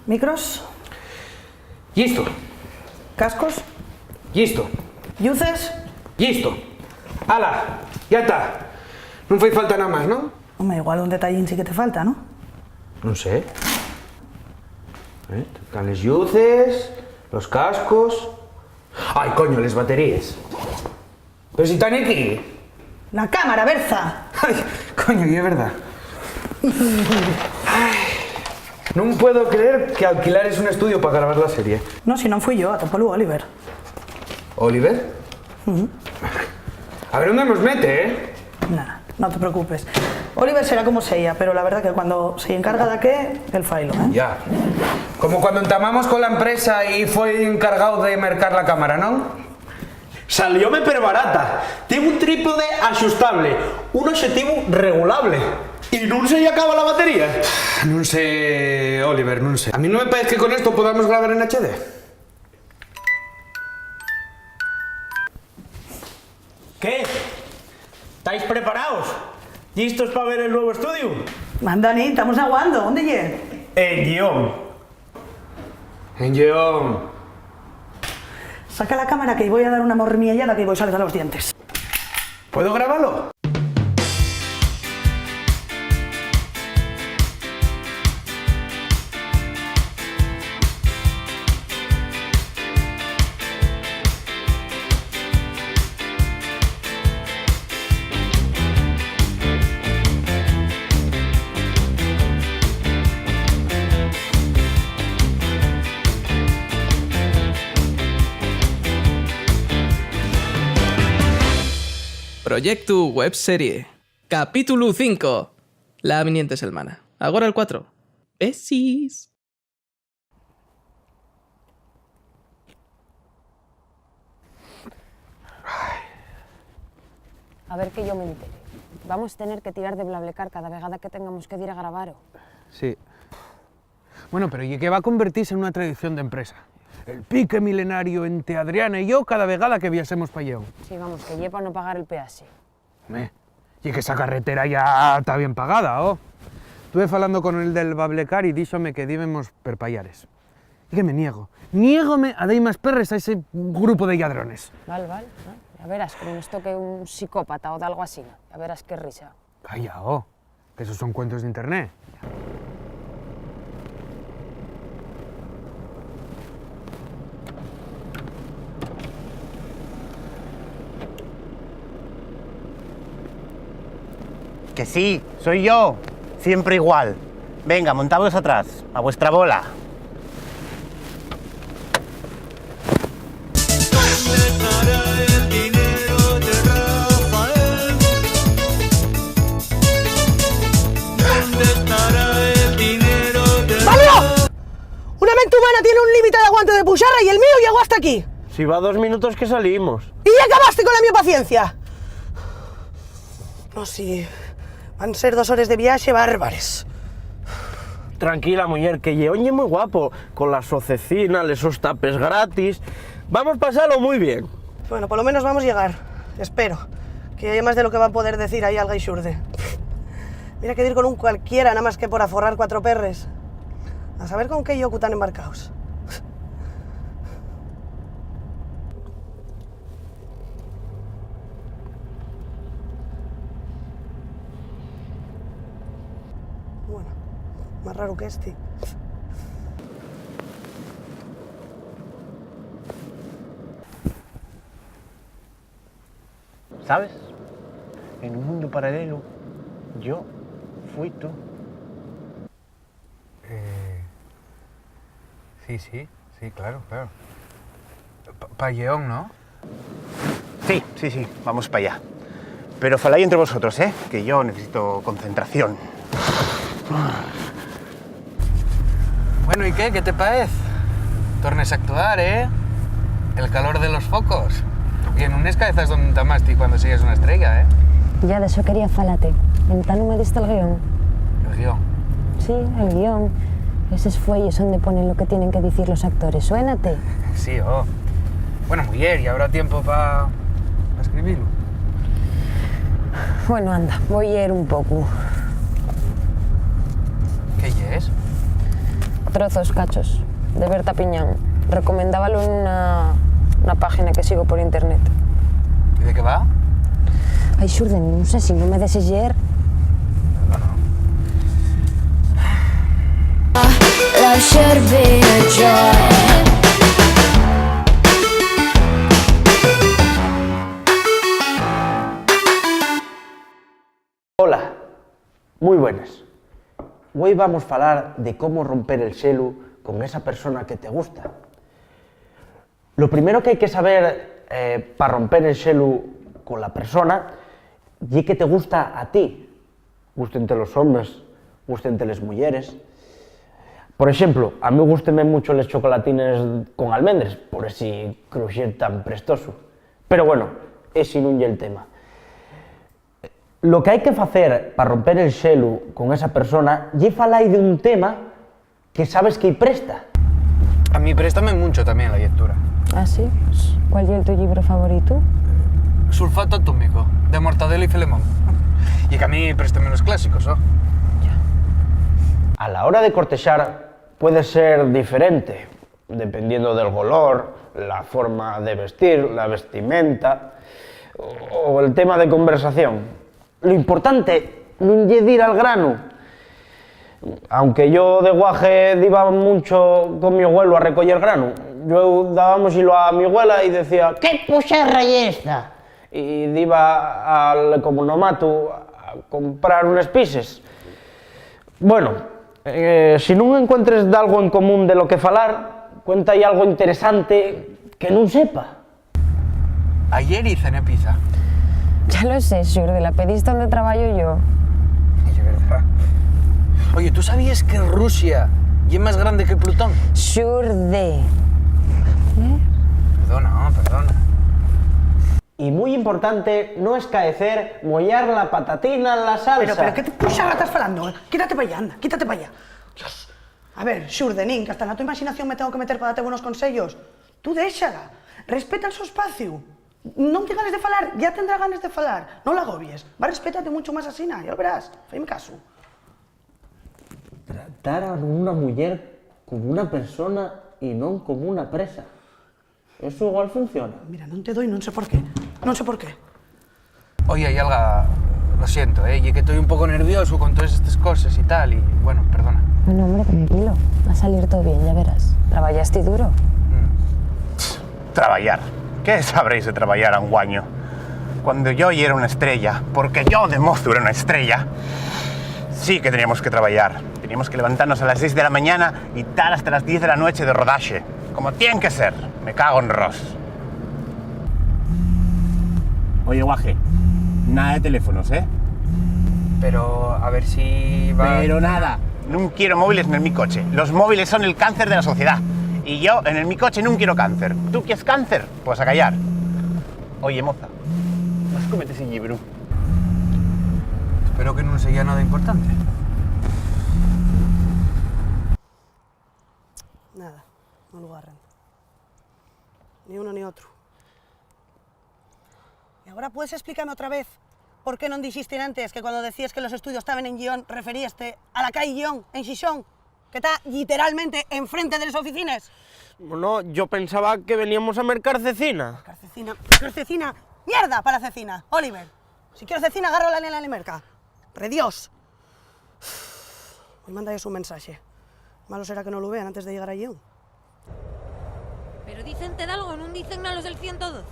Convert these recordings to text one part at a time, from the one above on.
Micros, Listo, cascos, listo, luces. listo. ¡Hala! Ya está. Non fai falta nada máis, non? Hombre, igual un detallín sí que te falta, ¿no? Non sei. Están les luces, los cascos... Ai, coño, les baterías. Pero si están aquí. La cámara, Berza. Ai, coño, y é verdad. Ai, non puedo creer que alquilares un estudio para gravar la serie. No, si no fui yo, a Topolu Oliver. ¿Oliver? A ver dónde nos mete, ¿eh? Nah, no te preocupes. Oliver será como sea, pero la verdad que cuando se encarga de qué, el failo, ¿eh? Ya. Como cuando entamamos con la empresa y fue encargado de mercar la cámara, ¿no? Salióme per barata. Tengo un trípode axustable, un objetivo regulable. ¿Y non se lle acaba la batería? Non sé, Oliver, non sé. A mí non me parece que con esto podamos grabar en HD. ¿Qué? ¿Estáis preparados? ¿Listos para ver el nuevo estudio? Mandani, estamos aguando. ¿Dónde llegue? El guión. En guión. Saca la cámara que voy a dar una mormillada que voy a salir a los dientes. ¿Puedo grabarlo? Proyecto Webserie. Capítulo 5. La viniente setmana. Agora el 4. Besis. A ver que yo me entere. Vamos a tener que tirar de BlaBlaCar cada vegada que tengamos que ir a gravar. Sí. Bueno, pero ¿y qué va a convertirse en una tradición de empresa? El pique milenario entre Adriana y yo cada vegada que viásemos pa Lleón. Sí, vamos, que lleva no pagar el peaje. Y que esa carretera ya está bien pagada, ¿oh? Estuve falando con el del BlaBlaCar y díxome que díbemos per Pallares. Y que me niego. Niégome a dei más perres a ese grupo de lladrones. Val. Ya verás, que nos toque un psicópata o de algo así. Ya verás qué risa. Calla, oh. Que esos son cuentos de internet. Que sí, soy yo, siempre igual. Venga, montaos atrás, a vuestra bola. ¡Pablo! Una mente humana tiene un límite de aguante de pucharra y el mío llegó hasta aquí. Si va 2 minutos que salimos. ¿Y ya acabaste con la mi paciencia? No, sí. Van a ser 2 horas de viaje bárbares. Tranquila, mujer, que Lleón es muy guapo. Con la socecina, esos tapes gratis. Vamos a pasarlo muy bien. Bueno, por lo menos vamos a llegar. Espero. Que haya más de lo que va a poder decir ahí alga y xurde. Mira que ir con un cualquiera, nada más que por aforrar 4 perres. A saber con qué yocu tan embarcaos. Bueno, más raro que este. ¿Sabes? En un mundo paralelo, yo fui tú. Sí, claro. Pa Lleón, ¿no? Sí, vamos para allá. Pero faláis entre vosotros, ¿eh? Que yo necesito concentración. Bueno, ¿y qué? ¿Qué te parece? Tornes a actuar, ¿eh? El calor de los focos. Y en unas cabezas donde tamaste cuando sigues una estrella, ¿eh? Ya de eso quería falate. En tan no me diste el guión. El guión. Sí, el guión. Esos fuelles donde ponen lo que tienen que decir los actores. Suénate. Sí, oh. Bueno, mujer, ¿y habrá tiempo para escribirlo? Bueno, anda, voy a ir un poco. ¿Qué es? Trozos, cachos, de Berta Piñán. Recomendábalo en una página que sigo por internet. ¿Y de qué va? Ai, Xurde, non sé si non me deses ller. Lasciarvi già. Hola, muy buenas. Hoy vamos a hablar de cómo romper el xelu con esa persona que te gusta. Lo primero que hay que saber para romper el xelu con la persona es que te gusta a ti. Gústente los hombres, gústente las mujeres. Por ejemplo, a mí gústenme mucho los chocolatines con almendres, por ese crujier tan prestoso. Pero bueno, ese non é el tema. Lo que hai que facer para romper el xelu con esa persona é falar de un tema que sabes que presta. A mí préstame mucho también la lectura. Ah, sí? ¿Cuál es tu libro favorito? Sulfato atómico, de Mortadelo y Filemón. Y que a mí préstame los clásicos, ¿no? A la hora de cortejar puede ser diferente, dependiendo del color, la forma de vestir, la vestimenta o el tema de conversación. Lo importante non é ir al grano. Aunque yo de guaje iba mucho con mi abuelo a recoger grano, yo dábamos hilo a mi abuela y decía ¿qué puxerra é esta? Y iba al comunomato a comprar unas pises. Bueno, si non encuentres de algo en común de lo que falar, cuenta aí algo interesante que non sepa. Ayer hice en pizza. Ya lo sé, Xurde, la pediste donde trabajo yo. Es verdad. Oye, ¿tú sabías que Rusia es más grande que Plutón? Xurde. Perdona. Y muy importante, no escaecer, mollar la patatina en la salsa. Pero ¿qué puxarra estás falando? Quítate para allá, anda, quítate para allá. Dios. A ver, Xurde, nin, que hasta na tua imaginación me tengo que meter para darte buenos consellos. Tú déxala, respeta el seu espacio. Non te ganes de falar, ya tendrá ganes de falar. Non la agobies, va, respétate mucho más así, ya lo verás. Faime caso. Tratar a una mujer como una persona y no como una presa. Eso igual funciona. Mira, non te doy, non sé por qué. Non sé por qué. Oye, hay algo, lo siento, y que estoy un poco nervioso con todas estas cosas y tal, y bueno, perdona. Bueno, hombre, tranquilo. Va a salir todo bien, ya verás. Trabajaste duro. Traballar. ¿Qué sabréis de traballar a un guaño? Cuando yo era una estrella, porque yo de mozo era una estrella, sí que teníamos que traballar. Teníamos que levantarnos a las 6 de la mañana y tal hasta las 10 de la noche de rodaje. Como tiene que ser. Me cago en Ross. Oye, guaje, nada de teléfonos, ¿eh? Pero a ver si va... Pero nada. No quiero móviles en mi coche. Los móviles son el cáncer de la sociedad. Y yo en mi coche no quiero cáncer. ¿Tú quieres cáncer? Pues a callar. Oye, moza, ¿vas a cometer ese libro? Espero que no sea nada importante. Nada, no lo agarran. Ni uno ni otro. Y ahora puedes explicarme otra vez por qué no dijiste antes que cuando decías que los estudios estaban en Gion referíaste a la calle Gion, en Xixón, que está literalmente enfrente de las oficinas. Bueno, yo pensaba que veníamos a mercar cecina. Cecina, mierda para cecina, Oliver. Si quiero cecina, agarro la nena en la merca. Redios. Hoy manda ellos un mensaje. Malo será que no lo vean antes de llegar a Gion. Pero dicen de algo, no dicen a los del 112.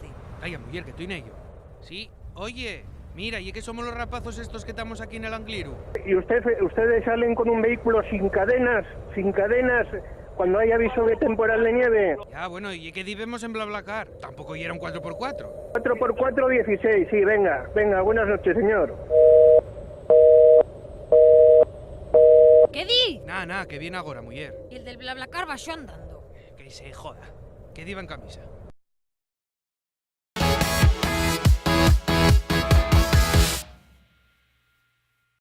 Calla, mujer, que estoy en ello. Sí, oye, mira, y es que somos los rapazos estos que estamos aquí en el Angliru. ¿Y ustedes salen con un vehículo sin cadenas, cuando hay aviso de temporal de nieve? Ya, bueno, y es que vivimos en BlaBlaCar. Tampoco era un 4x4. 4x4, 16, sí, venga, buenas noches, señor. ¿Qué di? Nada, que viene ahora, mujer. Y el del BlaBlaCar va yo andando. Que se joda. Que diva en camisa.